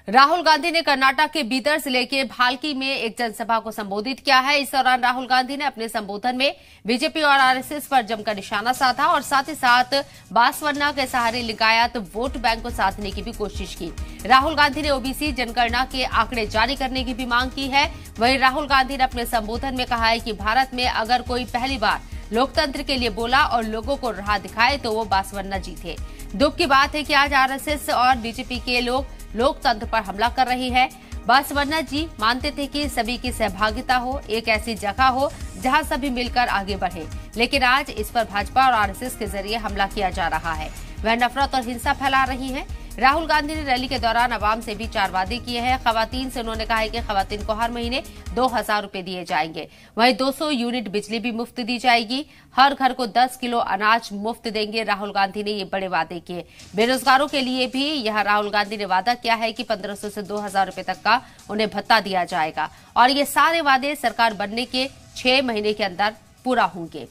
राहुल गांधी ने कर्नाटक के बीदर जिले के भाल्की में एक जनसभा को संबोधित किया है। इस दौरान राहुल गांधी ने अपने संबोधन में बीजेपी और आरएसएस पर जमकर निशाना साधा और साथ ही साथ बांसवाड़ा के सहारे लिंगायत वोट बैंक को साधने की भी कोशिश की। राहुल गांधी ने ओबीसी जनगणना के आंकड़े जारी करने की भी मांग की है। वहीं राहुल गांधी ने अपने संबोधन में कहा है कि भारत में अगर कोई पहली बार लोकतंत्र के लिए बोला और लोगों को राह दिखाए तो वो बांसवाड़ा जी थे। दुख की बात है कि आज आरएसएस और बीजेपी के लोग लोकतंत्र पर हमला कर रही है। बांसवाड़ा जी मानते थे कि सभी की सहभागिता हो, एक ऐसी जगह हो जहां सभी मिलकर आगे बढ़े, लेकिन आज इस पर भाजपा और आरएसएस के जरिए हमला किया जा रहा है। वह नफरत और हिंसा फैला रही है। राहुल गांधी ने रैली के दौरान आवाम से भी 4 वादे किए हैं। खवातीन से उन्होंने कहा है कि खवातीन को हर महीने 2000 रुपए दिए जाएंगे। वहीं 200 यूनिट बिजली भी मुफ्त दी जाएगी। हर घर को 10 किलो अनाज मुफ्त देंगे। राहुल गांधी ने ये बड़े वादे किए। बेरोजगारों के लिए भी यह राहुल गांधी ने वादा किया है कि 1500 से 2000 रुपए तक का उन्हें भत्ता दिया जाएगा और ये सारे वादे सरकार बनने के 6 महीने के अंदर पूरा होंगे।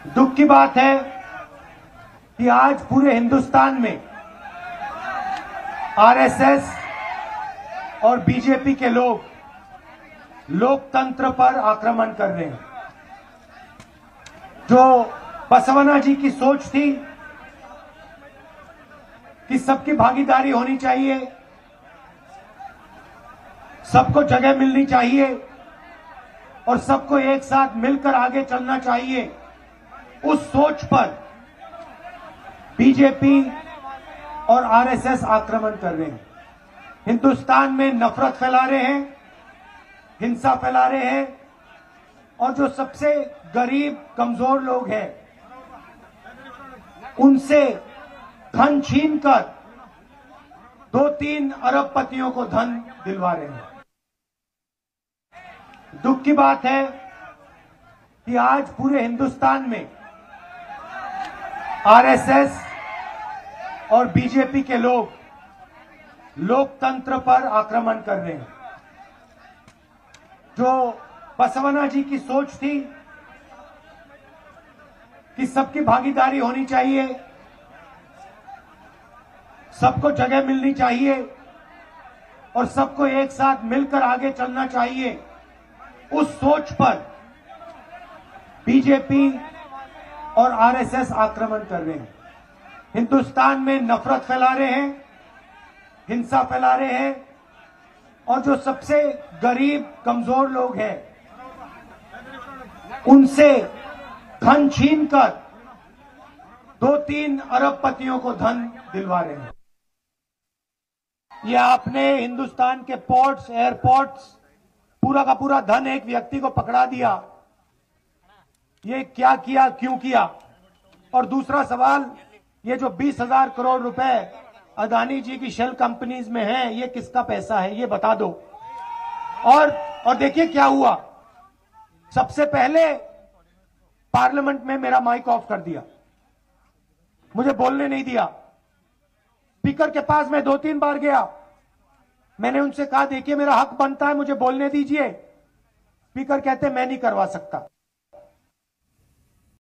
दुख की बात है कि आज पूरे हिंदुस्तान में आरएसएस और बीजेपी के लोग लोकतंत्र पर आक्रमण कर रहे हैं। जो बसवण्णा जी की सोच थी कि सबकी भागीदारी होनी चाहिए, सबको जगह मिलनी चाहिए और सबको एक साथ मिलकर आगे चलना चाहिए, उस सोच पर बीजेपी और आरएसएस आक्रमण कर रहे हैं। हिंदुस्तान में नफरत फैला रहे हैं, हिंसा फैला रहे हैं और जो सबसे गरीब कमजोर लोग हैं उनसे धन छीनकर 2-3 अरबपतियों को धन दिलवा रहे हैं। दुख की बात है कि आज पूरे हिंदुस्तान में आरएसएस और बीजेपी के लोग लोकतंत्र पर आक्रमण कर रहे हैं। जो बसवण्णा जी की सोच थी कि सबकी भागीदारी होनी चाहिए, सबको जगह मिलनी चाहिए और सबको एक साथ मिलकर आगे चलना चाहिए, उस सोच पर बीजेपी और आरएसएस आक्रमण कर रहे हैं। हिंदुस्तान में नफरत फैला रहे हैं, हिंसा फैला रहे हैं और जो सबसे गरीब कमजोर लोग हैं उनसे धन छीनकर 2-3 अरबपतियों को धन दिलवा रहे हैं। ये आपने हिंदुस्तान के पोर्ट्स, एयरपोर्ट्स, पूरा का पूरा धन एक व्यक्ति को पकड़ा दिया। ये क्या किया, क्यों किया? और दूसरा सवाल, ये जो 20,000 करोड़ रुपए अदानी जी की शेल कंपनीज में है, ये किसका पैसा है, ये बता दो। और देखिए क्या हुआ, सबसे पहले पार्लियामेंट में मेरा माइक ऑफ कर दिया, मुझे बोलने नहीं दिया। स्पीकर के पास मैं 2-3 बार गया, मैंने उनसे कहा देखिए मेरा हक बनता है, मुझे बोलने दीजिए। स्पीकर कहते मैं नहीं करवा सकता।